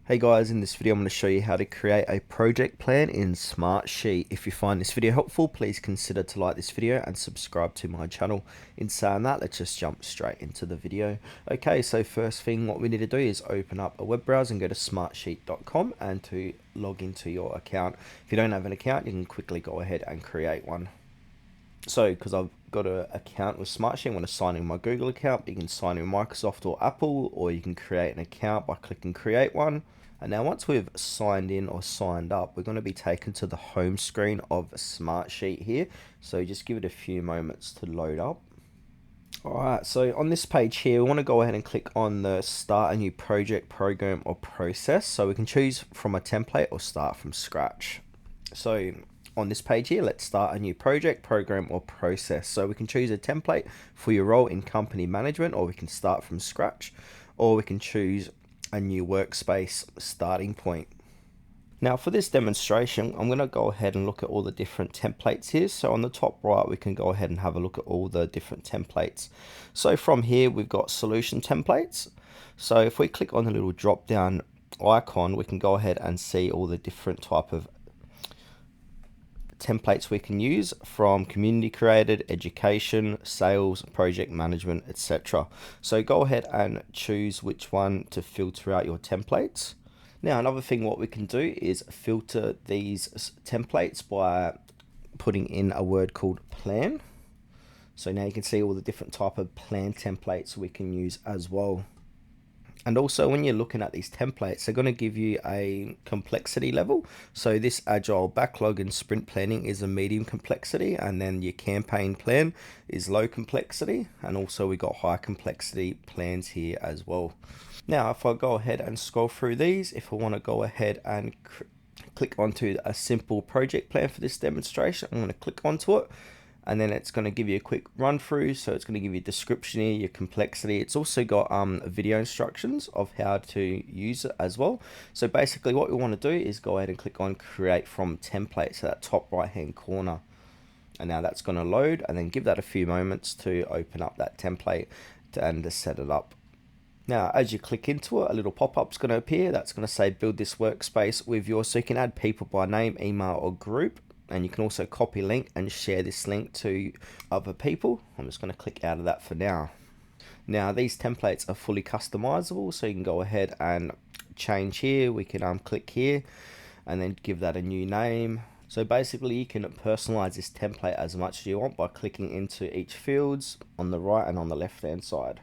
Hey guys, in this video I'm going to show you how to create a project plan in Smartsheet. If you find this video helpful, please consider to like this video and subscribe to my channel. In saying that, let's just jump straight into the video. Okay, so first thing what we need to do is open up a web browser and go to smartsheet.com and to log into your account. If you don't have an account, you can quickly go ahead and create one. So because I've got an account with Smartsheet, I'm going to sign in my Google account. You can sign in Microsoft or Apple, or you can create an account by clicking create one. And now once we've signed in or signed up, we're going to be taken to the home screen of Smartsheet here. So just give it a few moments to load up. Alright, so on this page here, we want to go ahead and click on the start a new project, program or process. So we can choose from a template or start from scratch. So on this page here, let's start a new project, program or process. So we can choose a template for your role in company management, or we can start from scratch, or we can choose a new workspace starting point. Now for this demonstration, I'm going to go ahead and look at all the different templates here. So on the top right, we can go ahead and have a look at all the different templates. So from here, we've got solution templates. So if we click on the little drop down icon, we can go ahead and see all the different type of templates we can use, from community created, education, sales, project management, etc. So go ahead and choose which one to filter out your templates. Now another thing what we can do is filter these templates by putting in a word called plan. So now you can see all the different type of plan templates we can use as well. And also when you're looking at these templates, they're going to give you a complexity level. So this agile backlog and sprint planning is a medium complexity, and then your campaign plan is low complexity. And also we got high complexity plans here as well. Now if I go ahead and scroll through these, if I want to go ahead and click onto a simple project plan for this demonstration, I'm going to click onto it. And then it's going to give you a quick run through. So it's going to give you a description here, your complexity. It's also got video instructions of how to use it as well. So basically what we want to do is go ahead and click on create from template, so that top right hand corner. And now that's going to load, and then give that a few moments to open up that template and to set it up. Now, as you click into it, a little pop-up is going to appear. That's going to say build this workspace with yours. So you can add people by name, email or group. And you can also copy link and share this link to other people. I'm just going to click out of that for now. Now these templates are fully customizable, so you can go ahead and change here. We can click here and then give that a new name. So basically you can personalize this template as much as you want by clicking into each fields on the right and on the left hand side.